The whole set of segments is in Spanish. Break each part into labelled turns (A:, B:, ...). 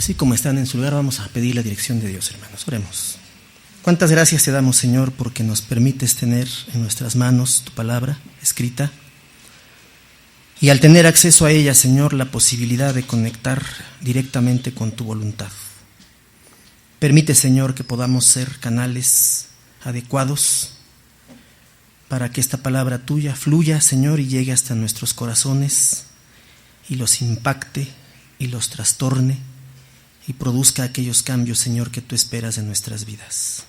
A: Así como están en su lugar, vamos a pedir la dirección de Dios, hermanos. Oremos. Cuántas gracias te damos, Señor, porque nos permites tener en nuestras manos tu palabra escrita y al tener acceso a ella, Señor, la posibilidad de conectar directamente con tu voluntad. Permite, Señor, que podamos ser canales adecuados para que esta palabra tuya fluya, Señor, y llegue hasta nuestros corazones y los impacte y los trastorne y produzca aquellos cambios, Señor, que tú esperas en nuestras vidas.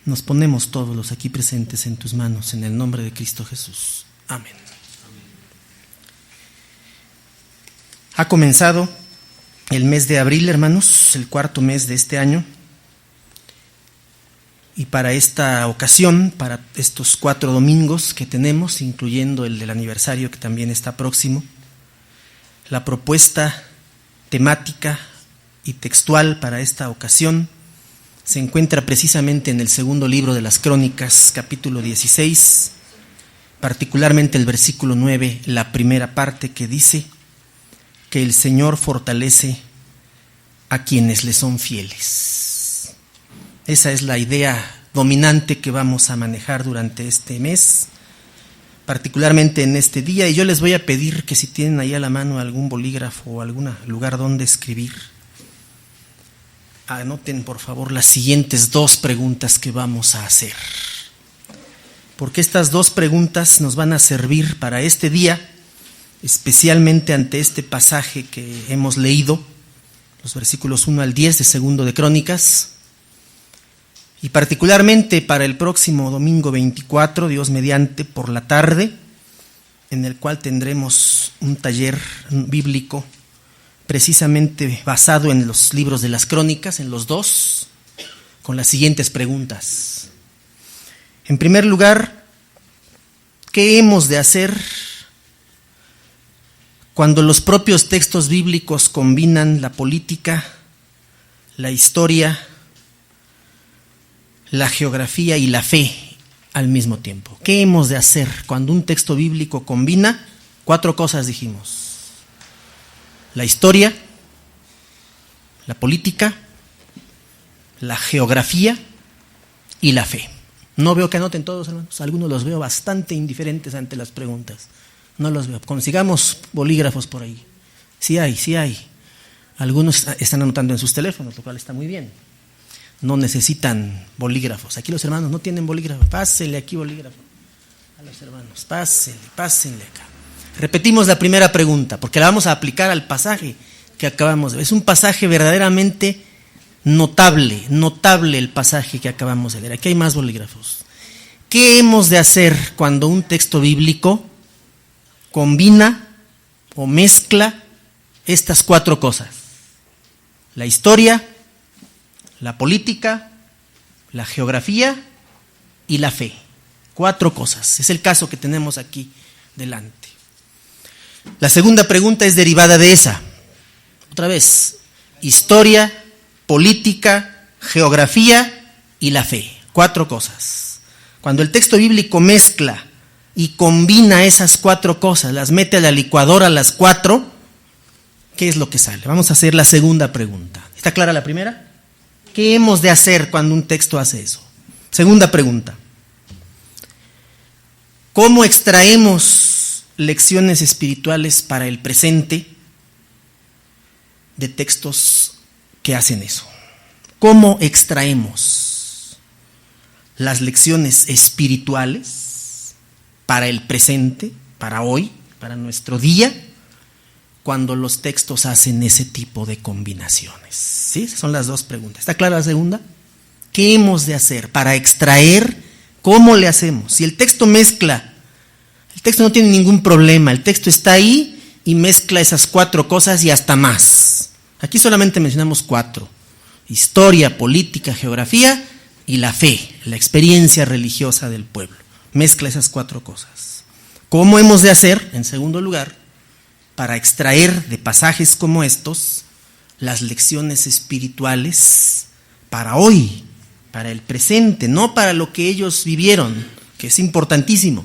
A: Nos ponemos todos los aquí presentes en tus manos, en el nombre de Cristo Jesús. Amén. Ha comenzado el mes de abril, hermanos, el cuarto mes de este año. Y para esta ocasión, para estos 4 domingos que tenemos, incluyendo el del aniversario que también está próximo, la propuesta temática y textual para esta ocasión se encuentra precisamente en el segundo libro de las Crónicas, capítulo 16, particularmente el versículo 9, la primera parte que dice que el Señor fortalece a quienes le son fieles. Esa es la idea dominante que vamos a manejar durante este mes, particularmente en este día, y yo les voy a pedir que si tienen ahí a la mano algún bolígrafo o algún lugar donde escribir, anoten por favor las siguientes 2 preguntas que vamos a hacer, porque estas 2 preguntas nos van a servir para este día, especialmente ante este pasaje que hemos leído, los versículos 1 al 10 de segundo de Crónicas, y particularmente para el próximo domingo 24, Dios mediante, por la tarde, en el cual tendremos un taller bíblico precisamente basado en los libros de las Crónicas, en los 2, con las siguientes preguntas. En primer lugar, ¿qué hemos de hacer cuando los propios textos bíblicos combinan la política, la historia, la geografía y la fe al mismo tiempo? ¿Qué hemos de hacer cuando un texto bíblico combina 4 cosas, dijimos? La historia, la política, la geografía y la fe. No veo que anoten todos, hermanos. Algunos los veo bastante indiferentes ante las preguntas. No los veo. Consigamos bolígrafos por ahí. Sí hay. Algunos están anotando en sus teléfonos, lo cual está muy bien. No necesitan bolígrafos. Aquí los hermanos no tienen bolígrafo. Pásenle aquí bolígrafo a los hermanos. Pásenle acá. Repetimos la primera pregunta, porque la vamos a aplicar al pasaje que acabamos de ver. Es un pasaje verdaderamente notable el pasaje que acabamos de leer. Aquí hay más bolígrafos. ¿Qué hemos de hacer cuando un texto bíblico combina o mezcla estas 4 cosas? La historia, la política, la geografía y la fe. 4 cosas. Es el caso que tenemos aquí delante. La segunda pregunta es derivada de esa. Otra vez, historia, política, geografía y la fe. 4 cosas. Cuando el texto bíblico mezcla y combina esas 4 cosas, las mete a la licuadora las 4, ¿qué es lo que sale? Vamos a hacer la segunda pregunta. ¿Está clara la primera? ¿Qué hemos de hacer cuando un texto hace eso? Segunda pregunta. ¿Cómo extraemos lecciones espirituales para el presente de textos que hacen eso? ¿Cómo extraemos las lecciones espirituales para el presente, para hoy, para nuestro día, cuando los textos hacen ese tipo de combinaciones? ¿Sí? Esas son las 2 preguntas. ¿Está clara la segunda? ¿Qué hemos de hacer para extraer? ¿Cómo le hacemos? Si el texto mezcla, el texto no tiene ningún problema, el texto está ahí y mezcla esas 4 cosas y hasta más. Aquí solamente mencionamos 4. Historia, política, geografía y la fe, la experiencia religiosa del pueblo. Mezcla esas 4 cosas. ¿Cómo hemos de hacer, en segundo lugar, para extraer de pasajes como estos las lecciones espirituales para hoy, para el presente, no para lo que ellos vivieron, que es importantísimo,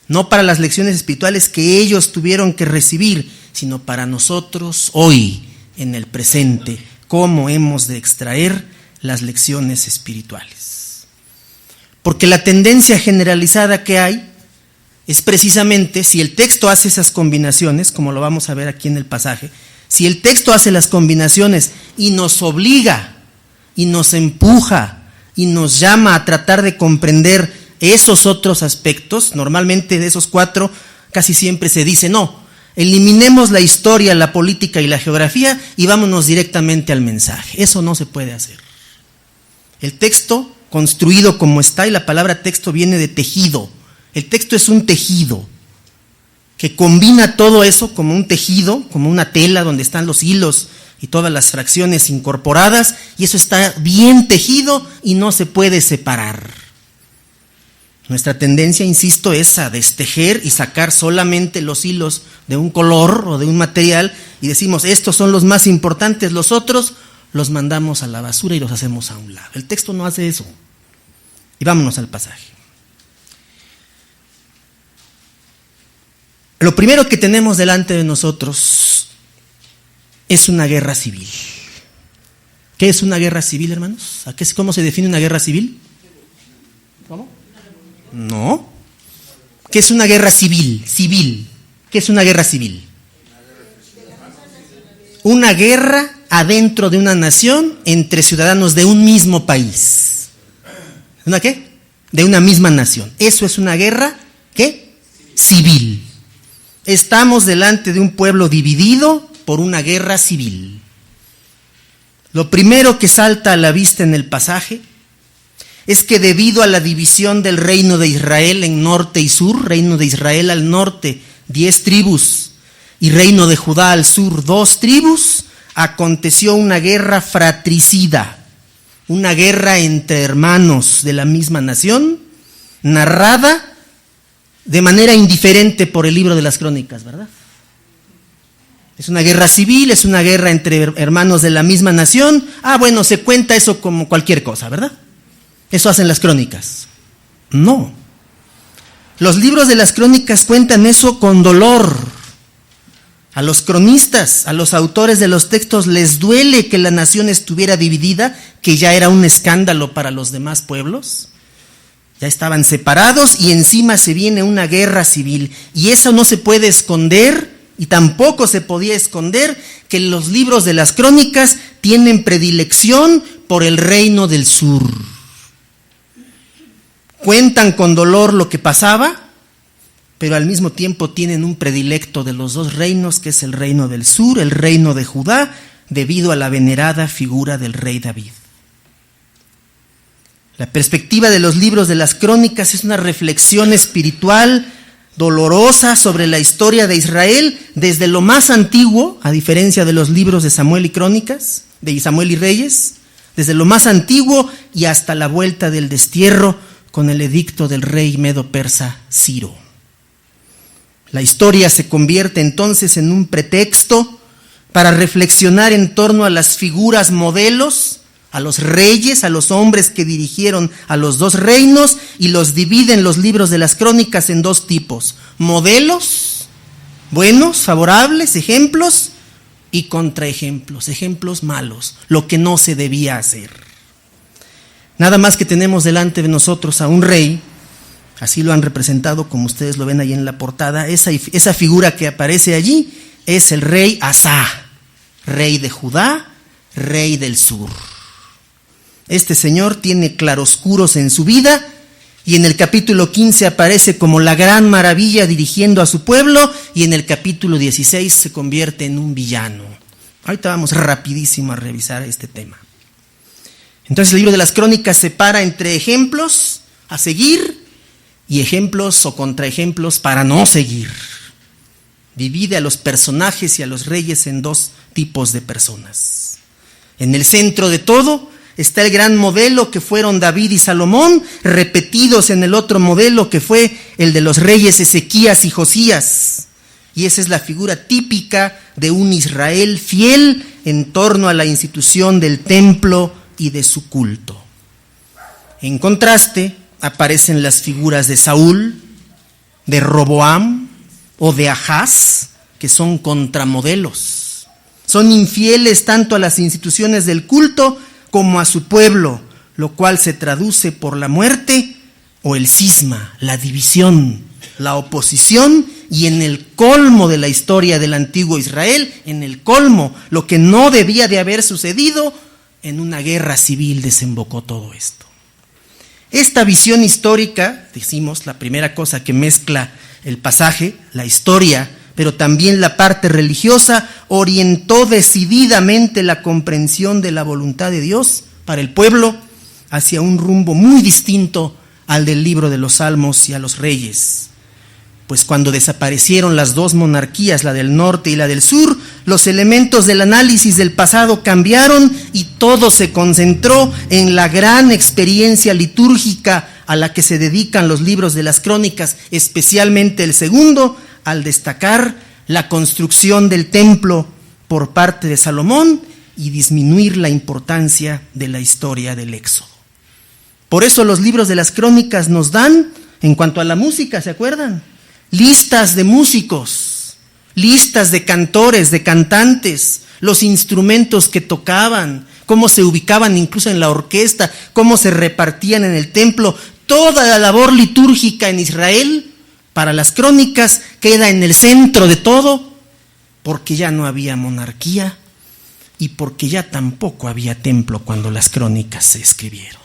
A: no para las lecciones espirituales que ellos tuvieron que recibir, sino para nosotros hoy, en el presente, cómo hemos de extraer las lecciones espirituales. Porque la tendencia generalizada que hay es precisamente, si el texto hace esas combinaciones, como lo vamos a ver aquí en el pasaje, si el texto hace las combinaciones y nos obliga, y nos empuja, y nos llama a tratar de comprender esos otros aspectos, normalmente de esos 4, casi siempre se dice, no, eliminemos la historia, la política y la geografía y vámonos directamente al mensaje. Eso no se puede hacer. El texto, construido como está, y la palabra texto viene de tejido. El texto es un tejido que combina todo eso como un tejido, como una tela donde están los hilos y todas las fracciones incorporadas, y eso está bien tejido y no se puede separar. Nuestra tendencia, insisto, es a destejer y sacar solamente los hilos de un color o de un material y decimos, estos son los más importantes, los otros los mandamos a la basura y los hacemos a un lado. El texto no hace eso. Y vámonos al pasaje. Lo primero que tenemos delante de nosotros es una guerra civil. ¿Qué es una guerra civil, hermanos? ¿Cómo se define una guerra civil? ¿Cómo? No. ¿Qué es una guerra civil? Civil. ¿Qué es una guerra civil? Una guerra adentro de una nación entre ciudadanos de un mismo país. ¿Una qué? De una misma nación. Eso es una guerra, ¿qué? Civil. Estamos delante de un pueblo dividido por una guerra civil. Lo primero que salta a la vista en el pasaje es que debido a la división del reino de Israel en norte y sur, reino de Israel al norte, 10 tribus, y reino de Judá al sur, 2 tribus, aconteció una guerra fratricida, una guerra entre hermanos de la misma nación, narrada de manera indiferente por el libro de las Crónicas, ¿verdad? Es una guerra civil, es una guerra entre hermanos de la misma nación. Bueno, se cuenta eso como cualquier cosa, ¿verdad? Eso hacen las Crónicas. No. Los libros de las Crónicas cuentan eso con dolor. A los cronistas, a los autores de los textos, les duele que la nación estuviera dividida, que ya era un escándalo para los demás pueblos. Ya estaban separados y encima se viene una guerra civil. Y eso no se puede esconder, y tampoco se podía esconder que los libros de las Crónicas tienen predilección por el reino del sur. Cuentan con dolor lo que pasaba, pero al mismo tiempo tienen un predilecto de los 2 reinos, que es el reino del sur, el reino de Judá, debido a la venerada figura del rey David. La perspectiva de los libros de las Crónicas es una reflexión espiritual dolorosa sobre la historia de Israel desde lo más antiguo, a diferencia de los libros de Samuel y Crónicas, de Samuel y Reyes, desde lo más antiguo y hasta la vuelta del destierro con el edicto del rey medo-persa Ciro. La historia se convierte entonces en un pretexto para reflexionar en torno a las figuras modelos, a los reyes, a los hombres que dirigieron a los 2 reinos, y los dividen los libros de las Crónicas en 2 tipos: modelos, buenos, favorables, ejemplos, y contraejemplos, ejemplos malos, lo que no se debía hacer. Nada más que tenemos delante de nosotros a un rey, así lo han representado como ustedes lo ven ahí en la portada, esa figura que aparece allí es el rey Asa, rey de Judá, rey del sur. Este señor tiene claroscuros en su vida y en el capítulo 15 aparece como la gran maravilla dirigiendo a su pueblo, y en el capítulo 16 se convierte en un villano. Ahorita vamos rapidísimo a revisar este tema. Entonces el libro de las Crónicas separa entre ejemplos a seguir y ejemplos o contraejemplos para no seguir. Divide a los personajes y a los reyes en 2 tipos de personas. En el centro de todo está el gran modelo que fueron David y Salomón, repetidos en el otro modelo que fue el de los reyes Ezequías y Josías. Y esa es la figura típica de un Israel fiel en torno a la institución del templo y de su culto. En contraste, aparecen las figuras de Saúl, de Roboam o de Ahaz, que son contramodelos. Son infieles tanto a las instituciones del culto como a su pueblo, lo cual se traduce por la muerte o el cisma, la división, la oposición, y en el colmo de la historia del antiguo Israel, en el colmo, lo que no debía de haber sucedido, en una guerra civil desembocó todo esto. Esta visión histórica, decimos, la primera cosa que mezcla el pasaje, la historia, pero también la parte religiosa, orientó decididamente la comprensión de la voluntad de Dios para el pueblo hacia un rumbo muy distinto al del libro de los Salmos y a los reyes. Pues cuando desaparecieron las dos monarquías, la del norte y la del sur, los elementos del análisis del pasado cambiaron y todo se concentró en la gran experiencia litúrgica a la que se dedican los libros de las crónicas, especialmente el segundo, al destacar la construcción del templo por parte de Salomón y disminuir la importancia de la historia del Éxodo. Por eso los libros de las crónicas nos dan, en cuanto a la música, ¿se acuerdan? Listas de músicos, listas de cantores, de cantantes, los instrumentos que tocaban, cómo se ubicaban incluso en la orquesta, cómo se repartían en el templo. Toda la labor litúrgica en Israel, para las crónicas, queda en el centro de todo, porque ya no había monarquía y porque ya tampoco había templo cuando las crónicas se escribieron.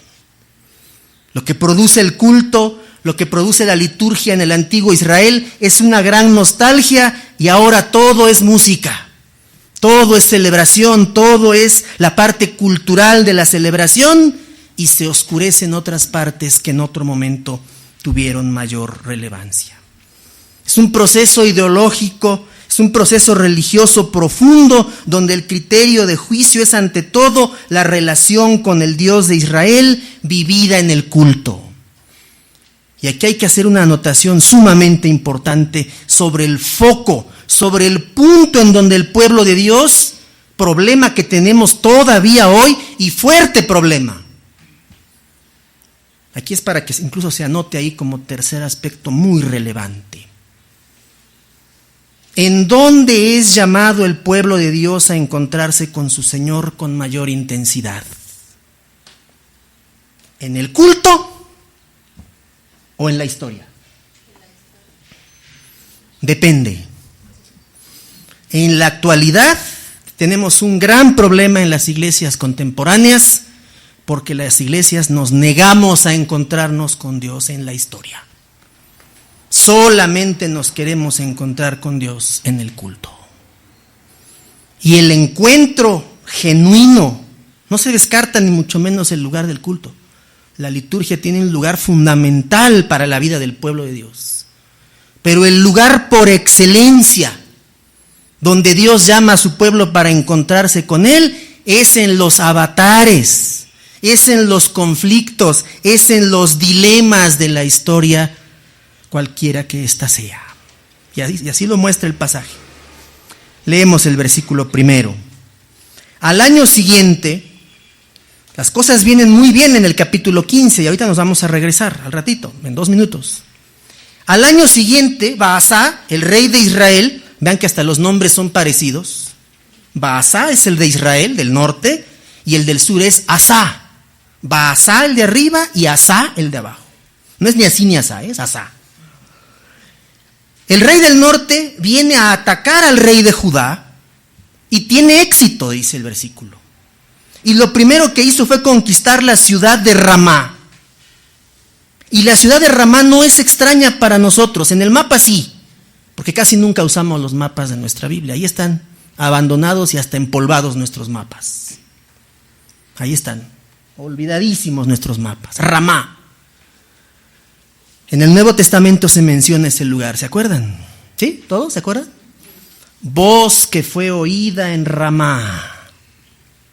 A: Lo que produce el culto, lo que produce la liturgia en el antiguo Israel es una gran nostalgia, y ahora todo es música, todo es celebración, todo es la parte cultural de la celebración, y se oscurecen otras partes que en otro momento tuvieron mayor relevancia. Es un proceso ideológico, es un proceso religioso profundo, donde el criterio de juicio es ante todo la relación con el Dios de Israel vivida en el culto. Y aquí hay que hacer una anotación sumamente importante sobre el foco, sobre el punto en donde el pueblo de Dios, problema que tenemos todavía hoy y fuerte problema. Aquí es para que incluso se anote ahí como tercer aspecto muy relevante. ¿En dónde es llamado el pueblo de Dios a encontrarse con su Señor con mayor intensidad? ¿En el culto o en la historia? Depende. En la actualidad tenemos un gran problema en las iglesias contemporáneas, porque las iglesias nos negamos a encontrarnos con Dios en la historia. Solamente nos queremos encontrar con Dios en el culto. Y el encuentro genuino no se descarta, ni mucho menos el lugar del culto. La liturgia tiene un lugar fundamental para la vida del pueblo de Dios. Pero el lugar por excelencia, donde Dios llama a su pueblo para encontrarse con Él, es en los avatares, es en los conflictos, es en los dilemas de la historia, cualquiera que ésta sea. Y así lo muestra el pasaje. Leemos el versículo 1. Al año siguiente, las cosas vienen muy bien en el capítulo 15, y ahorita nos vamos a regresar al ratito, en 2 minutos. Al año siguiente, Baasá, el rey de Israel, vean que hasta los nombres son parecidos. Baasá es el de Israel, del norte, y el del sur es Asá. Baasá el de arriba y Asá el de abajo. No es ni así ni Asá, es Asá. El rey del norte viene a atacar al rey de Judá y tiene éxito, dice el versículo. Y lo primero que hizo fue conquistar la ciudad de Ramá. Y la ciudad de Ramá no es extraña para nosotros, en el mapa sí, porque casi nunca usamos los mapas de nuestra Biblia. Ahí están abandonados y hasta empolvados nuestros mapas. Ahí están, olvidadísimos nuestros mapas. Ramá. En el Nuevo Testamento se menciona ese lugar, ¿se acuerdan? ¿Sí? ¿Todos se acuerdan? Voz que fue oída en Ramá.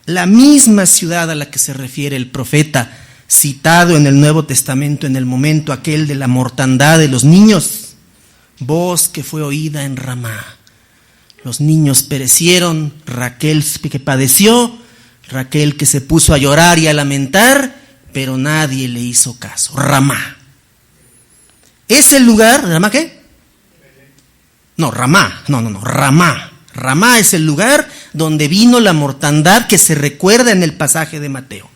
A: La misma ciudad a la que se refiere el profeta, citado en el Nuevo Testamento en el momento aquel de la mortandad de los niños. Voz que fue oída en Ramá. Los niños perecieron, Raquel que padeció, Raquel que se puso a llorar y a lamentar, pero nadie le hizo caso. Ramá. Es el lugar, ¿Ramá qué? No, Ramá, Ramá. Ramá es el lugar donde vino la mortandad que se recuerda en el pasaje de Mateo.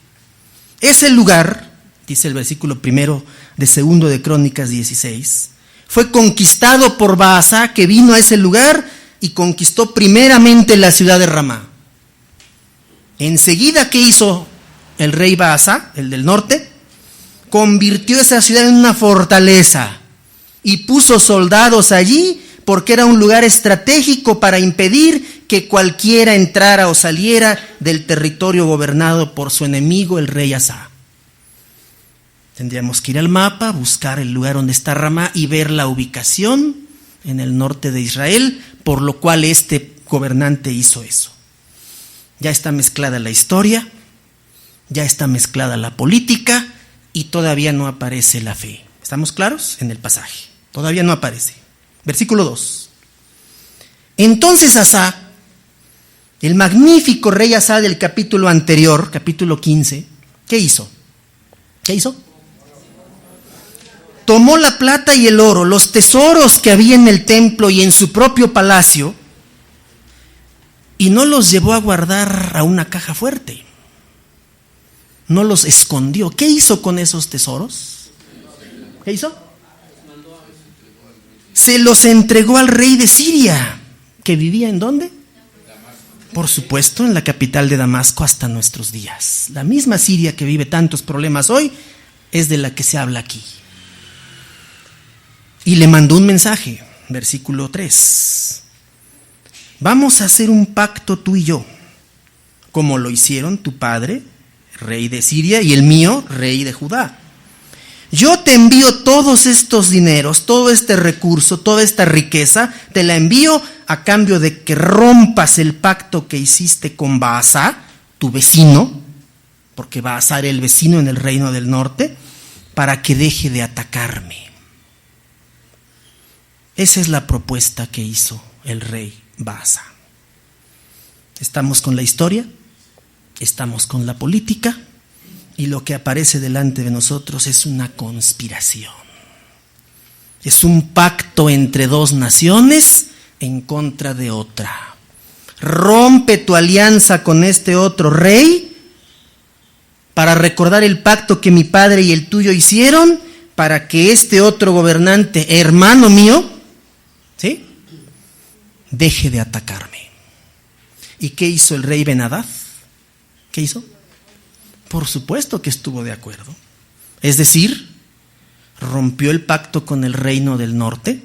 A: Ese lugar, dice el versículo 1 de 2 de Crónicas 16, fue conquistado por Baasá, que vino a ese lugar y conquistó primeramente la ciudad de Ramá. Enseguida, ¿qué hizo el rey Baasá, el del norte? Convirtió esa ciudad en una fortaleza y puso soldados allí porque era un lugar estratégico para impedir que cualquiera entrara o saliera del territorio gobernado por su enemigo, el rey Asa. Tendríamos que ir al mapa, buscar el lugar donde está Ramá y ver la ubicación en el norte de Israel, por lo cual este gobernante hizo eso. Ya está mezclada la historia, ya está mezclada la política y todavía no aparece la fe. ¿Estamos claros? En el pasaje. Todavía no aparece. Versículo 2. Entonces Asa, el magnífico rey Asa del capítulo anterior, capítulo 15, ¿qué hizo? ¿Qué hizo? Tomó la plata y el oro, los tesoros que había en el templo y en su propio palacio, y no los llevó a guardar a una caja fuerte. No los escondió. ¿Qué hizo con esos tesoros? ¿Qué hizo? Se los entregó al rey de Siria, que vivía ¿en dónde? Por supuesto, en la capital de Damasco hasta nuestros días. La misma Siria que vive tantos problemas hoy es de la que se habla aquí. Y le mandó un mensaje, versículo 3. Vamos a hacer un pacto tú y yo, como lo hicieron tu padre, rey de Siria, y el mío, rey de Judá. Yo te envío todos estos dineros, todo este recurso, toda esta riqueza, te la envío a cambio de que rompas el pacto que hiciste con Baasá, tu vecino, porque Baasá era el vecino en el reino del norte, para que deje de atacarme. Esa es la propuesta que hizo el rey Baasá. Estamos con la historia, estamos con la política, y lo que aparece delante de nosotros es una conspiración. Es un pacto entre dos naciones en contra de otra. Rompe tu alianza con este otro rey para recordar el pacto que mi padre y el tuyo hicieron, para que este otro gobernante, hermano mío, ¿sí?, deje de atacarme. ¿Y qué hizo el rey Ben-Hadad? ¿Qué hizo? Por supuesto que estuvo de acuerdo. Es decir, rompió el pacto con el reino del norte,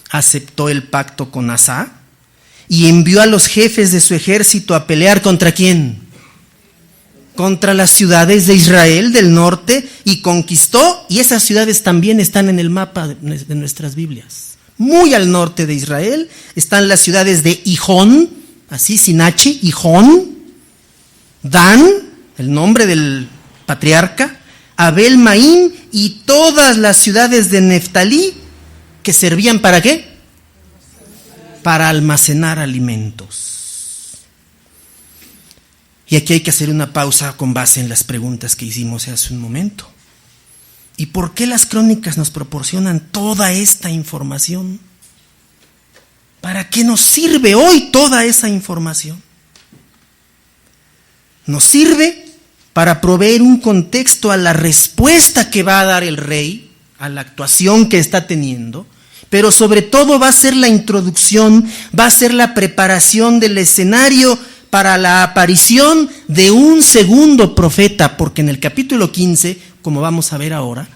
A: aceptó el pacto con Asa y envió a los jefes de su ejército a pelear ¿contra quién? Contra las ciudades de Israel del norte, y conquistó, y esas ciudades también están en el mapa de nuestras Biblias. Muy al norte de Israel están las ciudades de Hijón, así sin H, Hijón, Dan, el nombre del patriarca, Abel Maín y todas las ciudades de Neftalí, que servían ¿para qué? Para almacenar alimentos. Y aquí hay que hacer una pausa con base en las preguntas que hicimos hace un momento. ¿Y por qué las crónicas nos proporcionan toda esta información? ¿Para qué nos sirve hoy toda esa información? Nos sirve para proveer un contexto a la respuesta que va a dar el rey, a la actuación que está teniendo, pero sobre todo va a ser la introducción, va a ser la preparación del escenario para la aparición de un segundo profeta, porque en el capítulo 15, como vamos a ver ahora,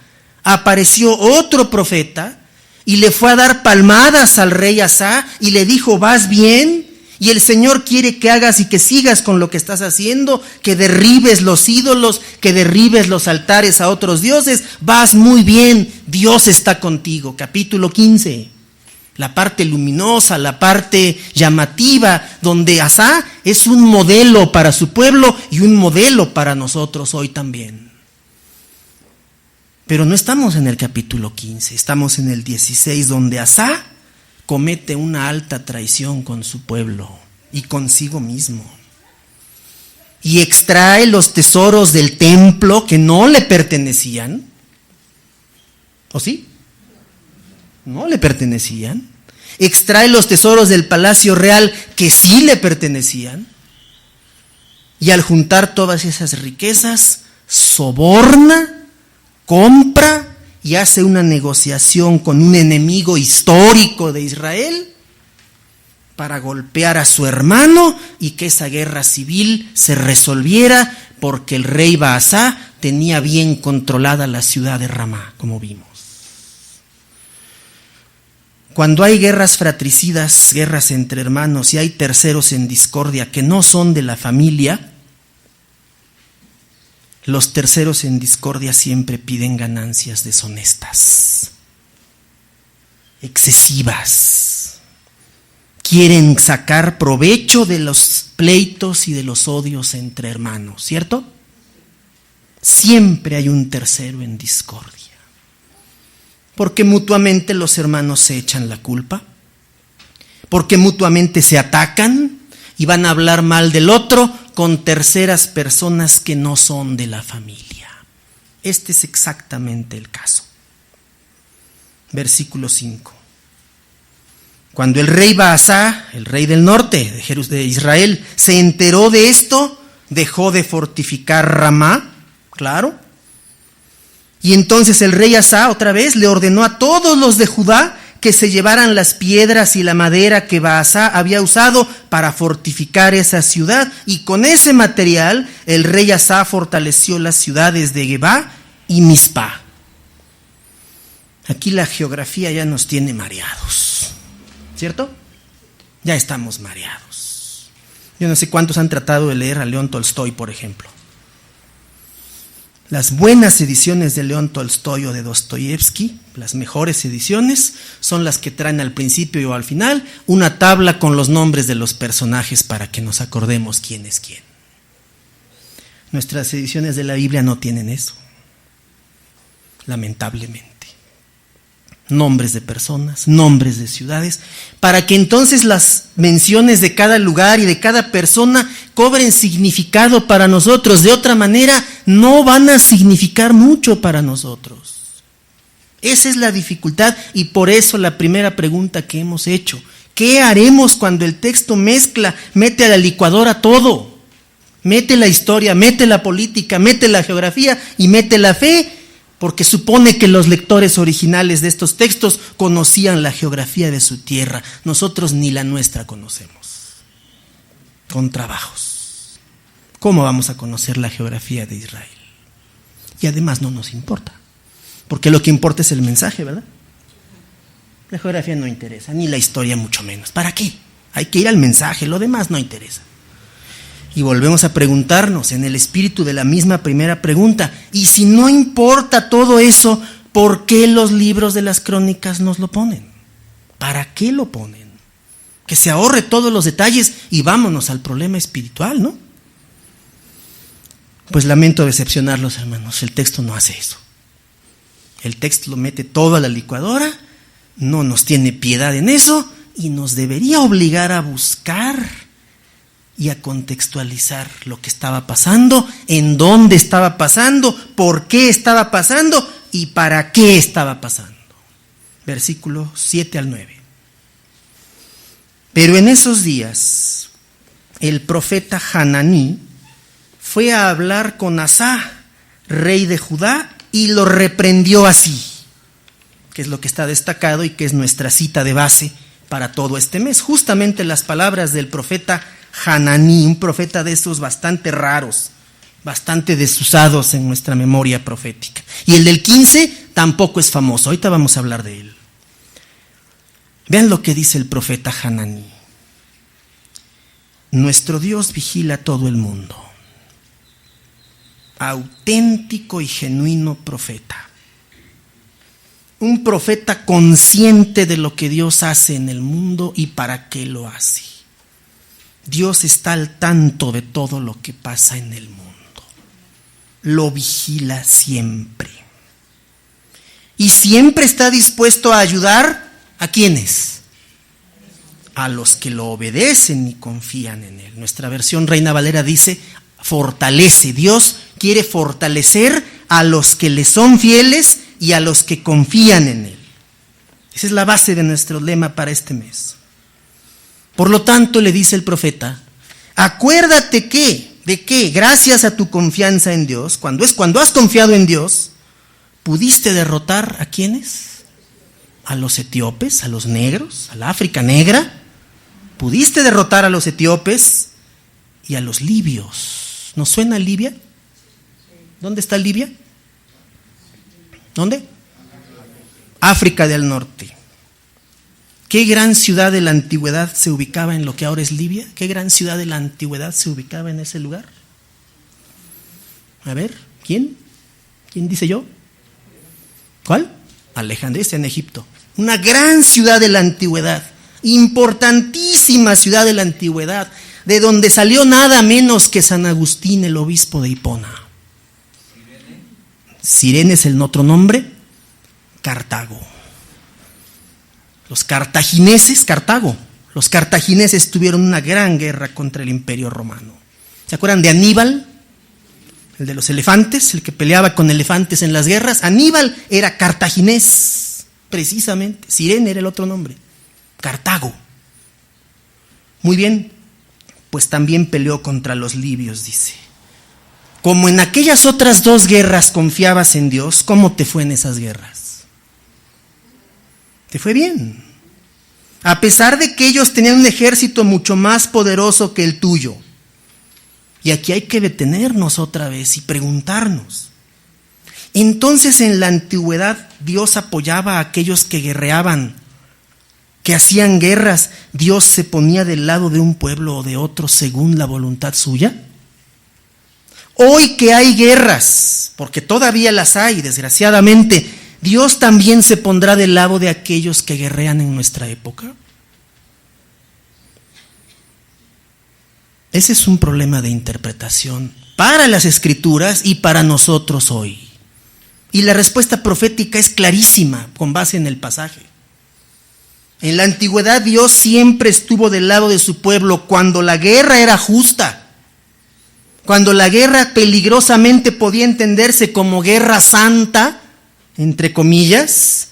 A: apareció otro profeta y le fue a dar palmadas al rey Asa y le dijo: ¿vas bien? Y el Señor quiere que hagas y que sigas con lo que estás haciendo, que derribes los ídolos, que derribes los altares a otros dioses. Vas muy bien, Dios está contigo. Capítulo 15, la parte luminosa, la parte llamativa, donde Asa es un modelo para su pueblo y un modelo para nosotros hoy también. Pero no estamos en el capítulo 15, estamos en el 16, donde Asa comete una alta traición con su pueblo y consigo mismo. Y extrae los tesoros del templo que no le pertenecían. ¿O sí? No le pertenecían. extrae los tesoros del palacio real que sí le pertenecían, y al juntar todas esas riquezas, soborna, compra y hace una negociación con un enemigo histórico de Israel para golpear a su hermano y que esa guerra civil se resolviera, porque el rey Baasá tenía bien controlada la ciudad de Ramá, como vimos. Cuando hay guerras fratricidas, guerras entre hermanos, y hay terceros en discordia que no son de la familia, los terceros en discordia siempre piden ganancias deshonestas, excesivas. Quieren sacar provecho de los pleitos y de los odios entre hermanos, ¿cierto? Siempre hay un tercero en discordia, porque mutuamente los hermanos se echan la culpa, porque mutuamente se atacan y van a hablar mal del otro con terceras personas que no son de la familia. Este es exactamente el caso. Versículo 5. Cuando el rey Baasá, el rey del norte de Israel, se enteró de esto, dejó de fortificar Ramá, claro. Y entonces el rey Asa otra vez le ordenó a todos los de Judá que se llevaran las piedras y la madera que Baasá había usado para fortificar esa ciudad, y con ese material el rey Asa fortaleció las ciudades de Gebá y Mizpá. Aquí la geografía ya nos tiene mareados, ¿cierto? Ya estamos mareados. Yo no sé cuántos han tratado de leer a León Tolstoy, por ejemplo. Las buenas ediciones de León Tolstoy o de Dostoyevsky, las mejores ediciones, son las que traen al principio o al final una tabla con los nombres de los personajes para que nos acordemos quién es quién. Nuestras ediciones de la Biblia no tienen eso, lamentablemente. Nombres de personas, nombres de ciudades, para que entonces las menciones de cada lugar y de cada persona cobren significado para nosotros. De otra manera, no van a significar mucho para nosotros. Esa es la dificultad, y por eso la primera pregunta que hemos hecho: ¿qué haremos cuando el texto mete a la licuadora todo? Mete la historia, mete la política, mete la geografía y mete la fe. Porque supone que los lectores originales de estos textos conocían la geografía de su tierra. Nosotros ni la nuestra conocemos. Con trabajos. ¿Cómo vamos a conocer la geografía de Israel? Y además no nos importa. Porque lo que importa es el mensaje, ¿verdad? La geografía no interesa, ni la historia mucho menos. ¿Para qué? Hay que ir al mensaje, lo demás no interesa. Y volvemos a preguntarnos en el espíritu de la misma primera pregunta: ¿y si no importa todo eso, por qué los libros de las crónicas nos lo ponen? ¿Para qué lo ponen? Que se ahorre todos los detalles y vámonos al problema espiritual, ¿no? Pues lamento decepcionarlos, hermanos, el texto no hace eso. El texto lo mete todo a la licuadora, no nos tiene piedad en eso, y nos debería obligar a buscar y a contextualizar lo que estaba pasando, en dónde estaba pasando, por qué estaba pasando y para qué estaba pasando. Versículo 7 al 9. Pero en esos días el profeta Hananí fue a hablar con Asa, rey de Judá, y lo reprendió así, que es lo que está destacado y que es nuestra cita de base para todo este mes. Justamente las palabras del profeta Hananí, un profeta de esos bastante raros, bastante desusados en nuestra memoria profética. Y el del 15 tampoco es famoso, ahorita vamos a hablar de él. Vean lo que dice el profeta Hananí. Nuestro Dios vigila todo el mundo. Auténtico y genuino profeta. Un profeta consciente de lo que Dios hace en el mundo y para qué lo hace. Dios está al tanto de todo lo que pasa en el mundo. Lo vigila siempre. Y siempre está dispuesto a ayudar ¿a quiénes? A los que lo obedecen y confían en Él. Nuestra versión Reina Valera dice: fortalece. Dios quiere fortalecer a los que le son fieles y a los que confían en Él. Esa es la base de nuestro lema para este mes. Por lo tanto, le dice el profeta, acuérdate de que gracias a tu confianza en Dios, cuando has confiado en Dios, pudiste derrotar ¿a quiénes? A los etíopes, a los negros, a la África negra. Pudiste derrotar a los etíopes y a los libios. ¿Nos suena Libia? ¿Dónde está Libia? ¿Dónde? África del Norte. ¿Qué gran ciudad de la antigüedad se ubicaba en lo que ahora es Libia? ¿Qué gran ciudad de la antigüedad se ubicaba en ese lugar? A ver, ¿quién? ¿Quién dice yo? ¿Cuál? Alejandría, en Egipto. Una gran ciudad de la antigüedad, importantísima ciudad de la antigüedad, de donde salió nada menos que San Agustín, el obispo de Hipona. Cirene es el otro nombre, Cartago. Los cartagineses tuvieron una gran guerra contra el Imperio Romano. ¿Se acuerdan de Aníbal? El de los elefantes, el que peleaba con elefantes en las guerras. Aníbal era cartaginés, precisamente. Cirene era el otro nombre, Cartago. Muy bien, pues también peleó contra los libios, dice. Como en aquellas otras dos guerras confiabas en Dios, ¿cómo te fue en esas guerras? Te fue bien. A pesar de que ellos tenían un ejército mucho más poderoso que el tuyo. Y aquí hay que detenernos otra vez y preguntarnos. Entonces en la antigüedad Dios apoyaba a aquellos que guerreaban, que hacían guerras. Dios se ponía del lado de un pueblo o de otro según la voluntad suya. Hoy que hay guerras, porque todavía las hay, desgraciadamente, ¿Dios también se pondrá del lado de aquellos que guerrean en nuestra época? Ese es un problema de interpretación para las Escrituras y para nosotros hoy. Y la respuesta profética es clarísima con base en el pasaje. En la antigüedad Dios siempre estuvo del lado de su pueblo cuando la guerra era justa, cuando la guerra peligrosamente podía entenderse como guerra santa, entre comillas,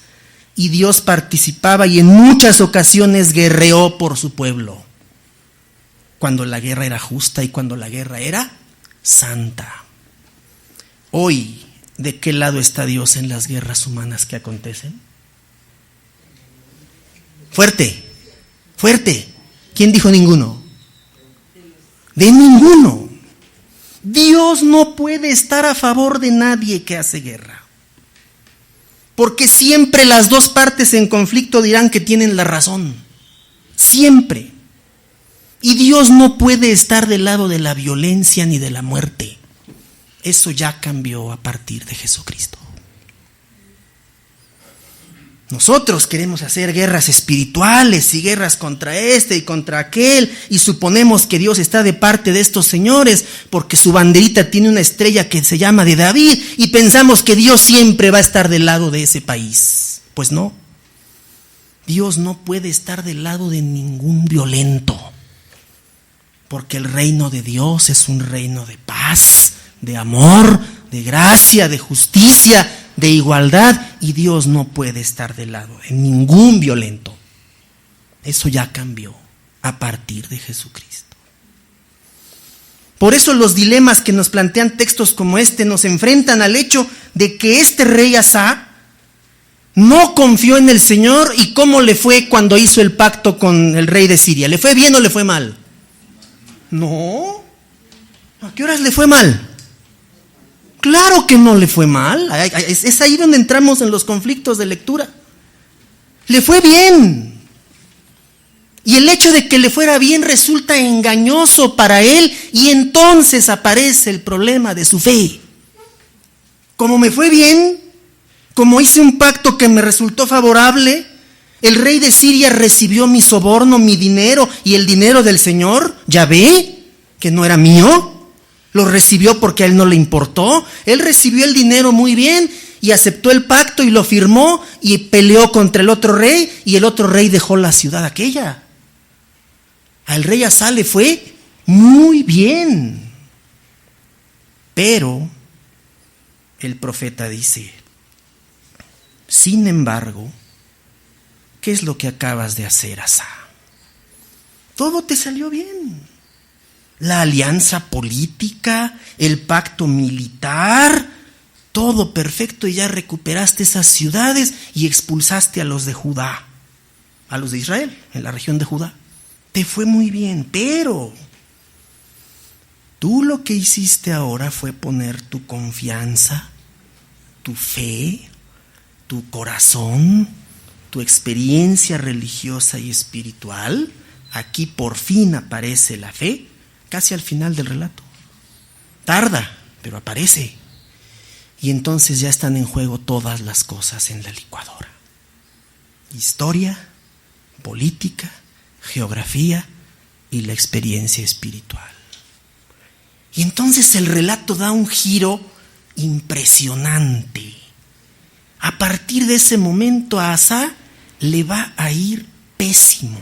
A: y Dios participaba y en muchas ocasiones guerreó por su pueblo, cuando la guerra era justa y cuando la guerra era santa. Hoy, ¿de qué lado está Dios en las guerras humanas que acontecen? Fuerte, fuerte. ¿Quién dijo ninguno? De ninguno. Dios no puede estar a favor de nadie que hace guerra. Porque siempre las dos partes en conflicto dirán que tienen la razón. Siempre. Y Dios no puede estar del lado de la violencia ni de la muerte. Eso ya cambió a partir de Jesucristo. Nosotros queremos hacer guerras espirituales y guerras contra este y contra aquel y suponemos que Dios está de parte de estos señores porque su banderita tiene una estrella que se llama de David y pensamos que Dios siempre va a estar del lado de ese país. Pues no. Dios no puede estar del lado de ningún violento porque el reino de Dios es un reino de paz, de amor, de gracia, de justicia, de igualdad, y Dios no puede estar del lado de ningún violento. Eso ya cambió a partir de Jesucristo. Por eso los dilemas que nos plantean textos como este nos enfrentan al hecho de que este rey Asa no confió en el Señor. ¿Y cómo le fue cuando hizo el pacto con el rey de Siria? ¿Le fue bien o le fue mal? No. ¿A qué horas le fue mal? Claro que no le fue mal. Es ahí donde entramos en los conflictos de lectura. Le fue bien. Y el hecho de que le fuera bien resulta engañoso para él y entonces aparece el problema de su fe. Como me fue bien, como hice un pacto que me resultó favorable, el rey de Siria recibió mi soborno, mi dinero y el dinero del Señor, Yahvé, que no era mío. Lo recibió porque a él no le importó. Él recibió el dinero muy bien y aceptó el pacto y lo firmó y peleó contra el otro rey y el otro rey dejó la ciudad aquella. Al rey Asa le fue muy bien. Pero el profeta dice, sin embargo, ¿qué es lo que acabas de hacer, Asa? Todo te salió bien. La alianza política, el pacto militar, todo perfecto, y ya recuperaste esas ciudades y expulsaste a los de Judá, a los de Israel, en la región de Judá. Te fue muy bien, pero tú lo que hiciste ahora fue poner tu confianza, tu fe, tu corazón, tu experiencia religiosa y espiritual. Aquí por fin aparece la fe, casi al final del relato. Tarda, pero aparece. Y entonces ya están en juego todas las cosas en la licuadora. Historia, política, geografía y la experiencia espiritual. Y entonces el relato da un giro impresionante. A partir de ese momento a Asa le va a ir pésimo.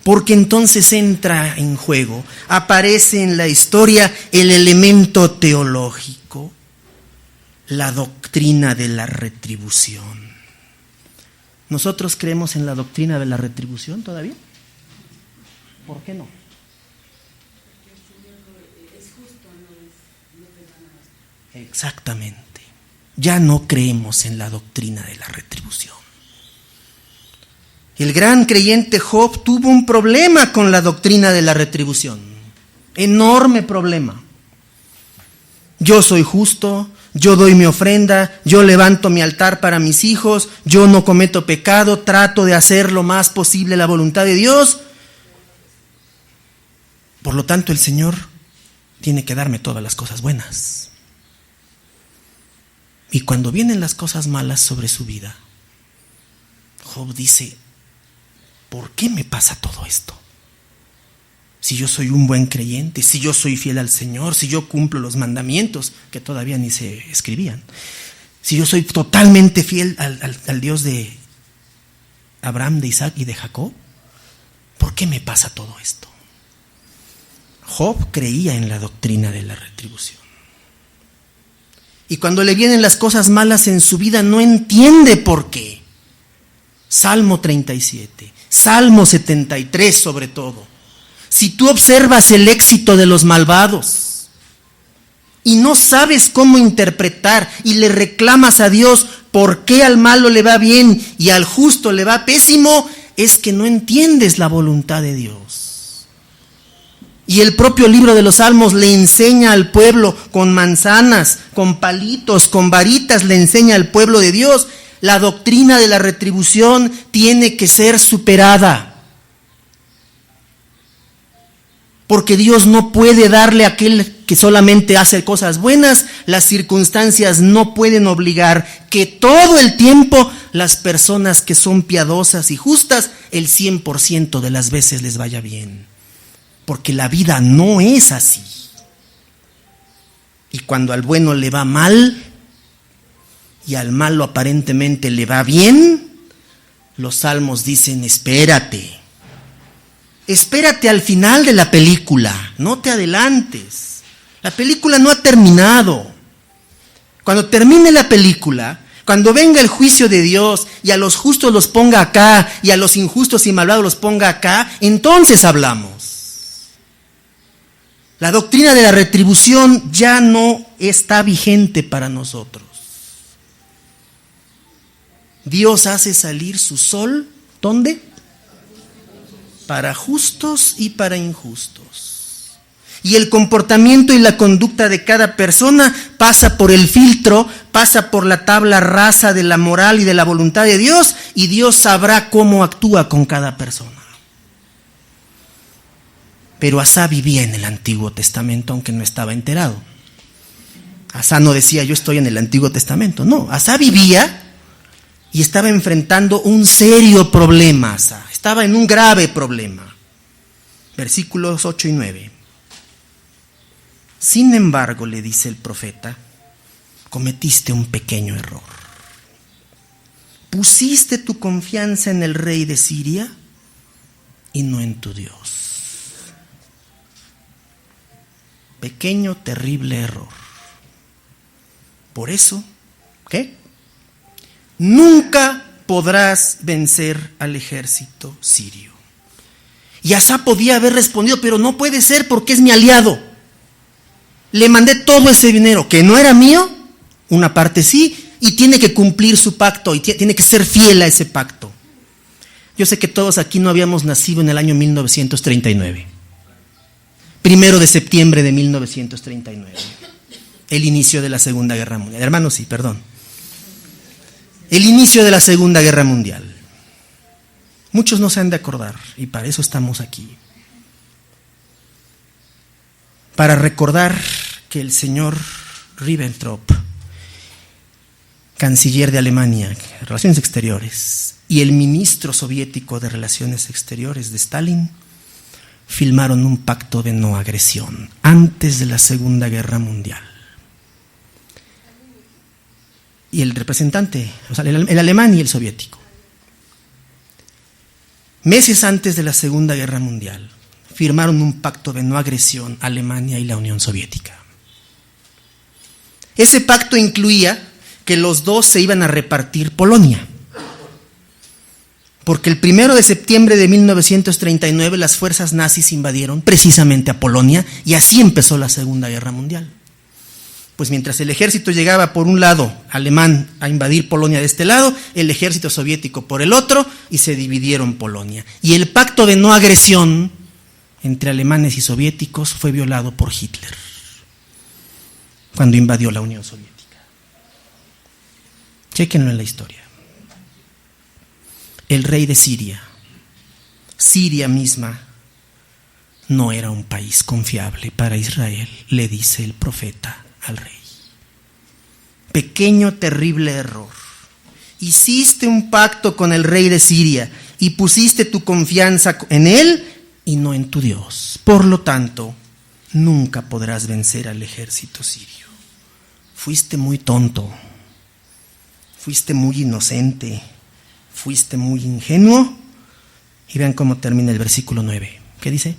A: Porque entonces entra en juego, aparece en la historia el elemento teológico, la doctrina de la retribución. ¿Nosotros creemos en la doctrina de la retribución todavía? ¿Por qué no? Exactamente. Ya no creemos en la doctrina de la retribución. El gran creyente Job tuvo un problema con la doctrina de la retribución. Enorme problema. Yo soy justo, yo doy mi ofrenda, yo levanto mi altar para mis hijos, yo no cometo pecado, trato de hacer lo más posible la voluntad de Dios. Por lo tanto, el Señor tiene que darme todas las cosas buenas. Y cuando vienen las cosas malas sobre su vida, Job dice, ¿por qué me pasa todo esto? Si yo soy un buen creyente, si yo soy fiel al Señor, si yo cumplo los mandamientos, que todavía ni se escribían, si yo soy totalmente fiel al Dios de Abraham, de Isaac y de Jacob, ¿por qué me pasa todo esto? Job creía en la doctrina de la retribución. Y cuando le vienen las cosas malas en su vida, no entiende por qué. Salmo 37, Salmo 73 sobre todo. Si tú observas el éxito de los malvados y no sabes cómo interpretar y le reclamas a Dios por qué al malo le va bien y al justo le va pésimo, es que no entiendes la voluntad de Dios. Y el propio libro de los Salmos le enseña al pueblo con manzanas, con palitos, con varitas, le enseña al pueblo de Dios. La doctrina de la retribución tiene que ser superada. Porque Dios no puede darle a aquel que solamente hace cosas buenas. Las circunstancias no pueden obligar que todo el tiempo las personas que son piadosas y justas, el 100% de las veces les vaya bien. Porque la vida no es así. Y cuando al bueno le va mal y al malo aparentemente le va bien, los salmos dicen, espérate. Espérate al final de la película, no te adelantes. La película no ha terminado. Cuando termine la película, cuando venga el juicio de Dios y a los justos los ponga acá y a los injustos y malvados los ponga acá, entonces hablamos. La doctrina de la retribución ya no está vigente para nosotros. Dios hace salir su sol, ¿dónde? Para justos y para injustos. Y el comportamiento y la conducta de cada persona pasa por el filtro, pasa por la tabla rasa de la moral y de la voluntad de Dios, y Dios sabrá cómo actúa con cada persona. Pero Asa vivía en el Antiguo Testamento, aunque no estaba enterado. Asa no decía, yo estoy en el Antiguo Testamento. No, Asa vivía y estaba enfrentando un serio problema. Asa estaba en un grave problema. Versículos 8 y 9. Sin embargo, le dice el profeta, cometiste un pequeño error. Pusiste tu confianza en el rey de Siria y no en tu Dios. Pequeño, terrible error. Por eso, ¿qué? Nunca podrás vencer al ejército sirio. Y Asa podía haber respondido, pero no puede ser porque es mi aliado. Le mandé todo ese dinero, que no era mío, una parte sí, y tiene que cumplir su pacto, y tiene que ser fiel a ese pacto. Yo sé que todos aquí no habíamos nacido en el año 1939. 1 de septiembre de 1939. El inicio de la Segunda Guerra Mundial. Hermanos, sí, perdón. El inicio de la Segunda Guerra Mundial. Muchos no se han de acordar, y para eso estamos aquí. Para recordar que el señor Ribbentrop, canciller de Alemania, Relaciones Exteriores, y el ministro soviético de Relaciones Exteriores de Stalin, firmaron un pacto de no agresión antes de la Segunda Guerra Mundial. Y el representante, o sea, el alemán y el soviético, meses antes de la Segunda Guerra Mundial, firmaron un pacto de no agresión Alemania y la Unión Soviética. Ese pacto incluía que los dos se iban a repartir Polonia. Porque el 1 de septiembre de 1939 las fuerzas nazis invadieron precisamente a Polonia y así empezó la Segunda Guerra Mundial. Pues mientras el ejército llegaba por un lado alemán a invadir Polonia de este lado, el ejército soviético por el otro, y se dividieron Polonia. Y el pacto de no agresión entre alemanes y soviéticos fue violado por Hitler cuando invadió la Unión Soviética. Chéquenlo en la historia. El rey de Siria, Siria misma, no era un país confiable para Israel, le dice el profeta al rey. Pequeño, terrible error. Hiciste un pacto con el rey de Siria y pusiste tu confianza en él y no en tu Dios. Por lo tanto, nunca podrás vencer al ejército sirio. Fuiste muy tonto, fuiste muy inocente, fuiste muy ingenuo. Y vean cómo termina el versículo 9. ¿Qué dice?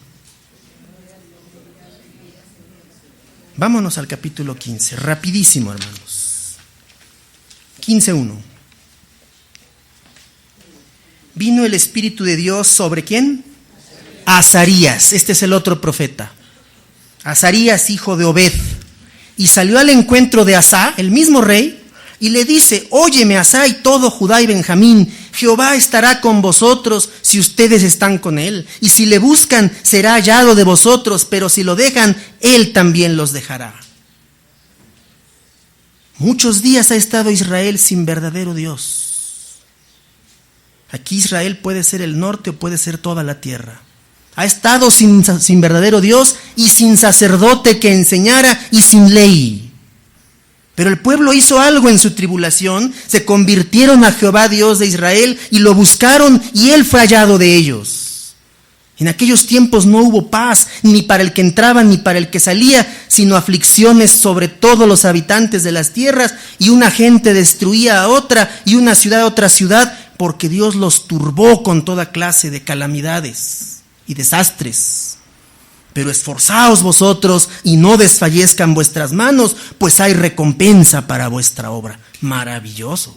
A: Vámonos al capítulo 15, rapidísimo, hermanos. 15:1. Vino el Espíritu de Dios sobre ¿quién? Azarías. Este es el otro profeta. Azarías, hijo de Obed. Y salió al encuentro de Asa, el mismo rey, y le dice: óyeme, Asa y todo Judá y Benjamín, Jehová estará con vosotros si ustedes están con él, y si le buscan será hallado de vosotros, pero si lo dejan, él también los dejará. Muchos días ha estado Israel sin verdadero Dios. Aquí Israel puede ser el norte o puede ser toda la tierra. Ha estado sin verdadero Dios y sin sacerdote que enseñara y sin ley. Pero el pueblo hizo algo en su tribulación, se convirtieron a Jehová Dios de Israel y lo buscaron y él fue hallado de ellos. En aquellos tiempos no hubo paz ni para el que entraba ni para el que salía, sino aflicciones sobre todos los habitantes de las tierras, y una gente destruía a otra y una ciudad a otra ciudad, porque Dios los turbó con toda clase de calamidades y desastres. Pero esforzaos vosotros y no desfallezcan vuestras manos, pues hay recompensa para vuestra obra. Maravilloso.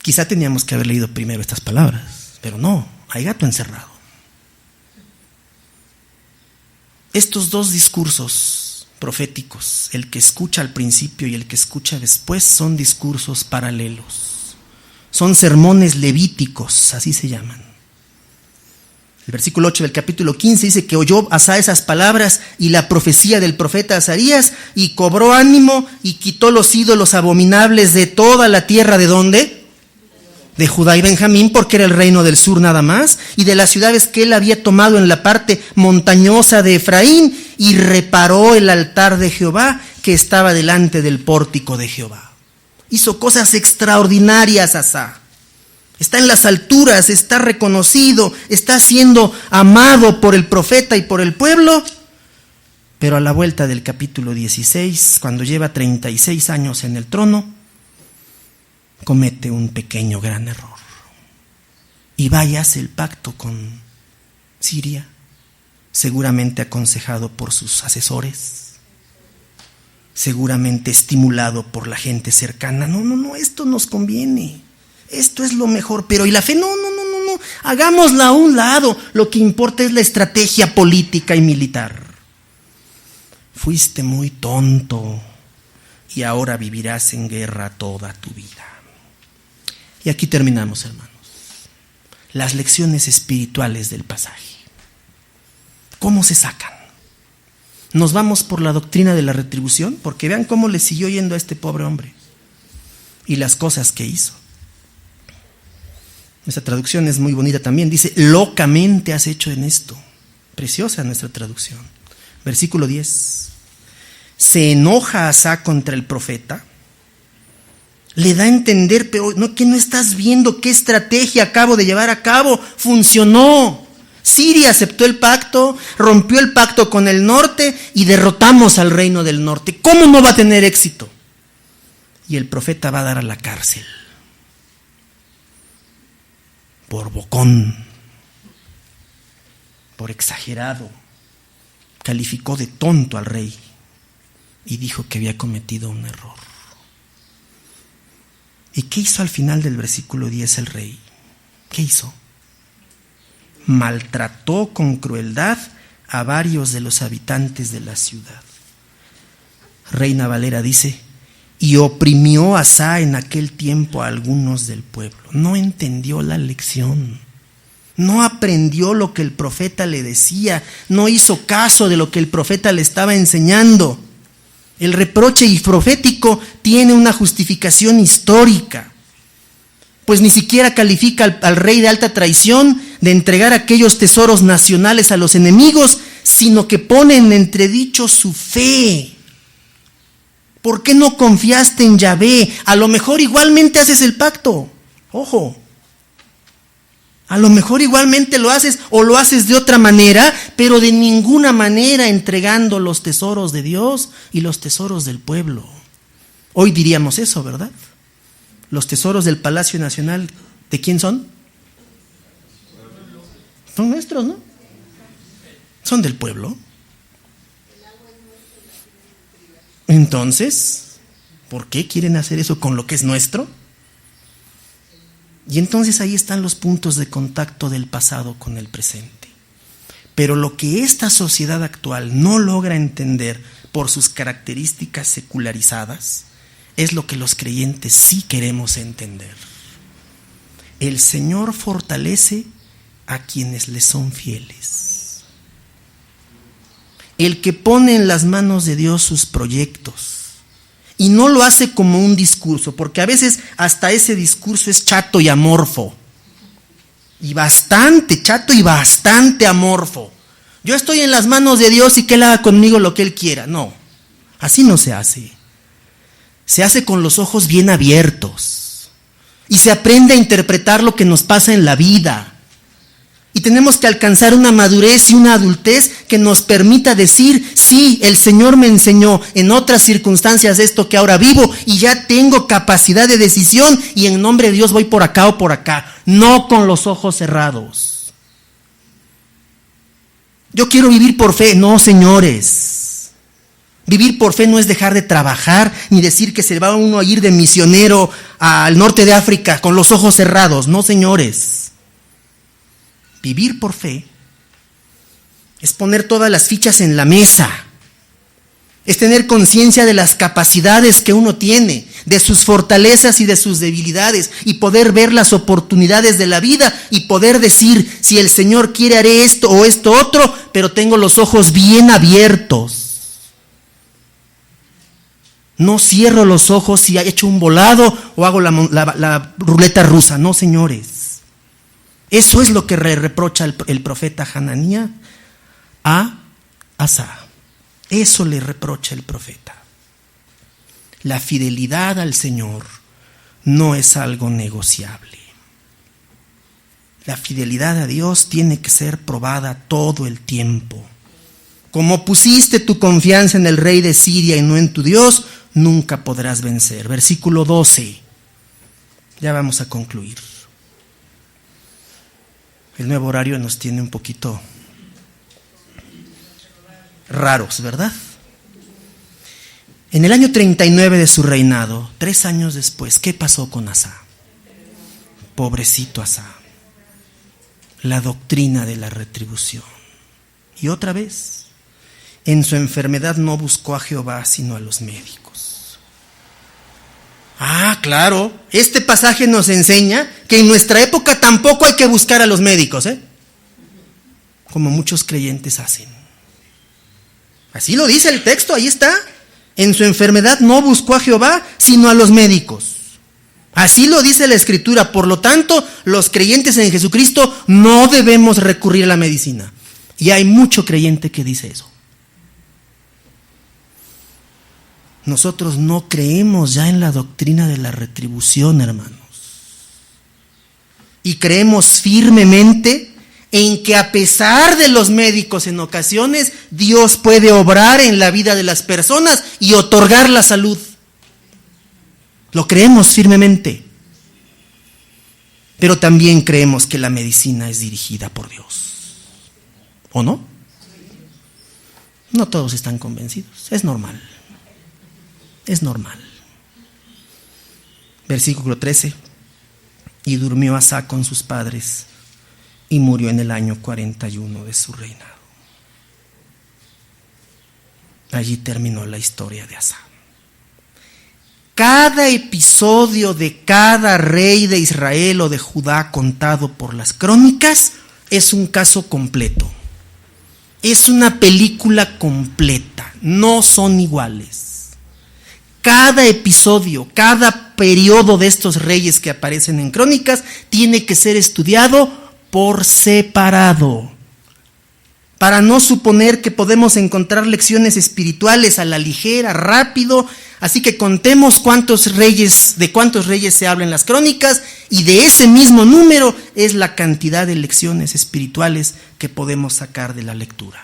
A: Quizá teníamos que haber leído primero estas palabras, pero no, hay gato encerrado. Estos dos discursos proféticos, el que escucha al principio y el que escucha después, son discursos paralelos. Son sermones levíticos, así se llaman. El versículo 8 del capítulo 15 dice que oyó Asa esas palabras y la profecía del profeta Azarías, y cobró ánimo y quitó los ídolos abominables de toda la tierra. ¿De dónde? De Judá y Benjamín, porque era el reino del sur nada más, y de las ciudades que él había tomado en la parte montañosa de Efraín, y reparó el altar de Jehová que estaba delante del pórtico de Jehová. Hizo cosas extraordinarias Asa. Está en las alturas, está reconocido, está siendo amado por el profeta y por el pueblo. Pero a la vuelta del capítulo 16, cuando lleva 36 años en el trono, comete un pequeño gran error. Y va y hace el pacto con Siria, seguramente aconsejado por sus asesores, seguramente estimulado por la gente cercana. No, esto nos conviene. esto es lo mejor, pero ¿y la fe? No, hagámosla a un lado, lo que importa es la estrategia política y militar. Fuiste muy tonto y ahora vivirás en guerra toda tu vida. Y aquí terminamos, hermanos. Las lecciones espirituales del pasaje. ¿Cómo se sacan? Nos vamos por la doctrina de la retribución, porque vean cómo le siguió yendo a este pobre hombre y las cosas que hizo. Esa traducción es muy bonita también, dice, locamente has hecho en esto. Preciosa nuestra traducción. Versículo 10. Se enoja Asa contra el profeta, le da a entender, pero no, que no estás viendo qué estrategia acabo de llevar a cabo. Funcionó. Siria aceptó el pacto, rompió el pacto con el norte y derrotamos al reino del norte. ¿Cómo no va a tener éxito? Y el profeta va a dar a la cárcel. Por bocón, por exagerado, calificó de tonto al rey y dijo que había cometido un error. ¿Y qué hizo al final del versículo 10 el rey? ¿Qué hizo? Maltrató con crueldad a varios de los habitantes de la ciudad. Reina Valera dice, y oprimió a Asa en aquel tiempo a algunos del pueblo. No entendió la lección, no aprendió lo que el profeta le decía, no hizo caso de lo que el profeta le estaba enseñando. El reproche profético tiene una justificación histórica, pues ni siquiera califica al rey de alta traición de entregar aquellos tesoros nacionales a los enemigos, sino que pone en entredicho su fe. ¿Por qué no confiaste en Yahvé? A lo mejor igualmente haces el pacto. Ojo. A lo mejor igualmente lo haces o lo haces de otra manera, pero de ninguna manera entregando los tesoros de Dios y los tesoros del pueblo. Hoy diríamos eso, ¿verdad? Los tesoros del Palacio Nacional, ¿de quién son? Son nuestros, ¿no? Son del pueblo. Entonces, ¿por qué quieren hacer eso con lo que es nuestro? Y entonces ahí están los puntos de contacto del pasado con el presente. Pero lo que esta sociedad actual no logra entender por sus características secularizadas es lo que los creyentes sí queremos entender. El Señor fortalece a quienes le son fieles. El que pone en las manos de Dios sus proyectos y no lo hace como un discurso, porque a veces hasta ese discurso es chato y amorfo, y bastante chato y bastante amorfo. Yo estoy en las manos de Dios y que Él haga conmigo lo que Él quiera. No, así no se hace. Se hace con los ojos bien abiertos y se aprende a interpretar lo que nos pasa en la vida. Y tenemos que alcanzar una madurez y una adultez que nos permita decir, sí, el Señor me enseñó en otras circunstancias esto que ahora vivo y ya tengo capacidad de decisión y en nombre de Dios voy por acá o por acá, no con los ojos cerrados. Yo quiero vivir por fe. No, señores. Vivir por fe no es dejar de trabajar ni decir que se va uno a ir de misionero al norte de África con los ojos cerrados. No, señores. Vivir por fe es poner todas las fichas en la mesa, es tener conciencia de las capacidades que uno tiene, de sus fortalezas y de sus debilidades, y poder ver las oportunidades de la vida y poder decir, si el Señor quiere haré esto o esto otro, pero tengo los ojos bien abiertos. No cierro los ojos si he hecho un volado o hago la ruleta rusa. No, señores. Eso es lo que reprocha el profeta Hananías a Asa. Eso le reprocha el profeta. La fidelidad al Señor no es algo negociable. La fidelidad a Dios tiene que ser probada todo el tiempo. Como pusiste tu confianza en el rey de Siria y no en tu Dios, nunca podrás vencer. Versículo 12. Ya vamos a concluir. El nuevo horario nos tiene un poquito raros, ¿verdad? En el año 39 de su reinado, 3 años después, ¿qué pasó con Asa? Pobrecito Asa. La doctrina de la retribución. Y otra vez, en su enfermedad no buscó a Jehová, sino a los médicos. Ah, claro, este pasaje nos enseña que en nuestra época tampoco hay que buscar a los médicos, como muchos creyentes hacen. Así lo dice el texto, ahí está. En su enfermedad no buscó a Jehová, sino a los médicos. Así lo dice la Escritura. Por lo tanto, los creyentes en Jesucristo no debemos recurrir a la medicina. Y hay mucho creyente que dice eso. Nosotros no creemos ya en la doctrina de la retribución, hermanos. Y creemos firmemente en que a pesar de los médicos en ocasiones, Dios puede obrar en la vida de las personas y otorgar la salud. Lo creemos firmemente. Pero también creemos que la medicina es dirigida por Dios. ¿O no? No todos están convencidos. Es normal. Es normal. Versículo 13. Y durmió Asa con sus padres y murió en el año 41 de su reinado. Allí terminó la historia de Asa. Cada episodio de cada rey de Israel o de Judá contado por las crónicas es un caso completo. Es una película completa. No son iguales. Cada episodio, cada periodo de estos reyes que aparecen en crónicas tiene que ser estudiado por separado, para no suponer que podemos encontrar lecciones espirituales a la ligera, rápido. Así que contemos de cuántos reyes se habla en las crónicas, y de ese mismo número es la cantidad de lecciones espirituales que podemos sacar de la lectura.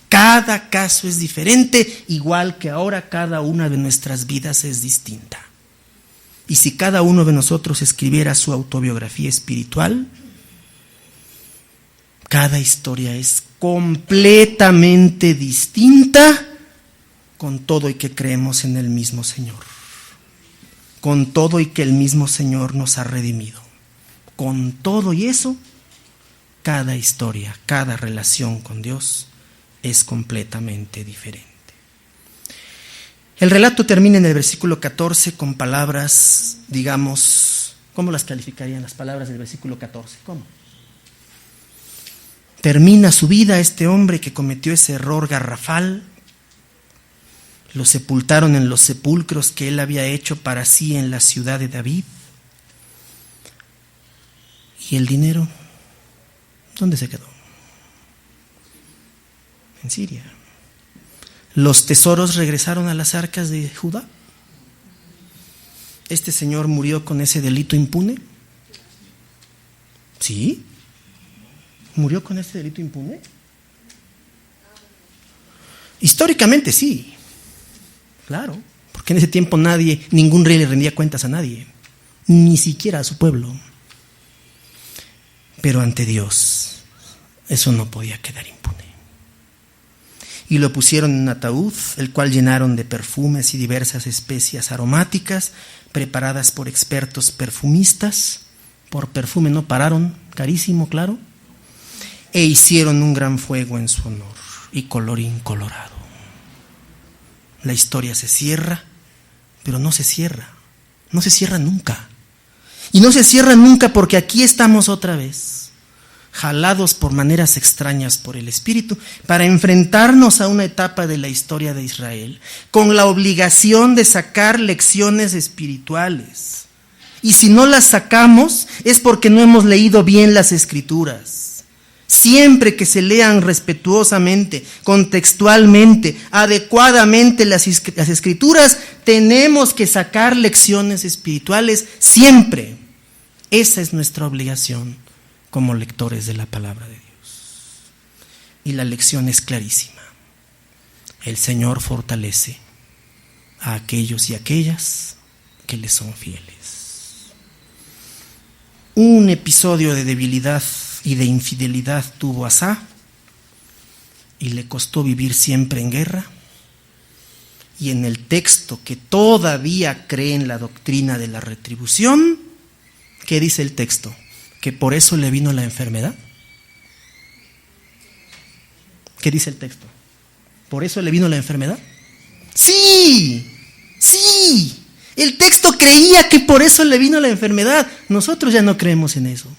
A: Cada caso es diferente, igual que ahora cada una de nuestras vidas es distinta. Y si cada uno de nosotros escribiera su autobiografía espiritual, cada historia es completamente distinta, con todo y que creemos en el mismo Señor. Con todo y que el mismo Señor nos ha redimido. Con todo y eso, cada historia, cada relación con Dios es completamente diferente. El relato termina en el versículo 14 con palabras, digamos, ¿cómo las calificarían las palabras del versículo 14? ¿Cómo? Termina su vida este hombre que cometió ese error garrafal. Lo sepultaron en los sepulcros que él había hecho para sí en la ciudad de David. ¿Y el dinero? ¿Dónde se quedó? En Siria. ¿Los tesoros regresaron a las arcas de Judá? ¿Este señor murió con ese delito impune? ¿Sí? ¿Murió con ese delito impune? Históricamente sí. Claro, porque en ese tiempo ningún rey le rendía cuentas a nadie, ni siquiera a su pueblo. Pero ante Dios, eso no podía quedar impune. Y lo pusieron en un ataúd, el cual llenaron de perfumes y diversas especias aromáticas, preparadas por expertos perfumistas. Por perfume no pararon, carísimo, claro. E hicieron un gran fuego en su honor, y colorín colorado. La historia se cierra, pero no se cierra nunca. Y no se cierra nunca porque aquí estamos otra vez, jalados por maneras extrañas por el Espíritu, para enfrentarnos a una etapa de la historia de Israel, con la obligación de sacar lecciones espirituales. Y si no las sacamos, es porque no hemos leído bien las Escrituras. Siempre que se lean respetuosamente, contextualmente, adecuadamente las Escrituras, tenemos que sacar lecciones espirituales siempre. Esa es nuestra obligación como lectores de la palabra de Dios. Y la lección es clarísima. El Señor fortalece a aquellos y aquellas que le son fieles. Un episodio de debilidad y de infidelidad tuvo Asa, y le costó vivir siempre en guerra. Y en el texto que todavía cree en la doctrina de la retribución, ¿Qué dice el texto? ¿Que por eso le vino la enfermedad? ¿Qué dice el texto? ¿Por eso le vino la enfermedad? Sí, sí. El texto creía que por eso le vino la enfermedad. Nosotros ya no creemos en eso.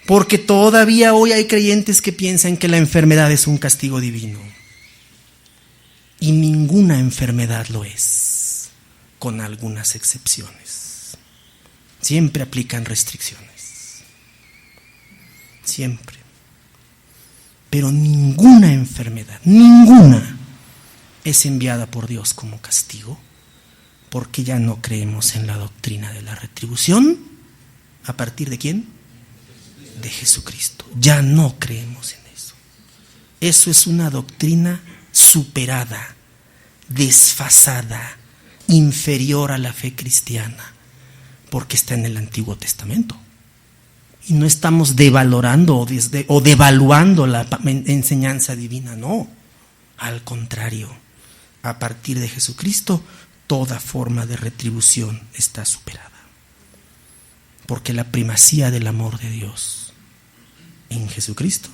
A: Porque todavía hoy hay creyentes que piensan que la enfermedad es un castigo divino. Y ninguna enfermedad lo es, con algunas excepciones. Siempre aplican restricciones. Siempre. Pero ninguna enfermedad, ninguna, es enviada por Dios como castigo, porque ya no creemos en la doctrina de la retribución. ¿A partir de quién? De Jesucristo. Ya no creemos en eso. Eso es una doctrina superada, desfasada, inferior a la fe cristiana, porque está en el Antiguo Testamento. Y no estamos devalorando o devaluando la enseñanza divina, no. Al contrario, a partir de Jesucristo, toda forma de retribución está superada. Porque la primacía del amor de Dios en Jesucristo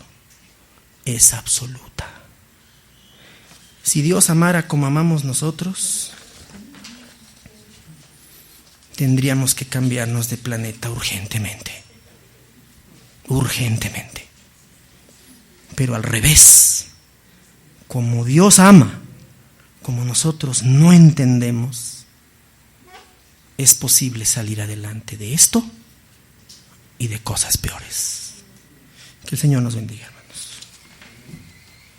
A: es absoluta. Si Dios amara como amamos nosotros, tendríamos que cambiarnos de planeta urgentemente. Urgentemente. Pero al revés, como Dios ama, como nosotros no entendemos, es posible salir adelante de esto y de cosas peores. Que el Señor nos bendiga.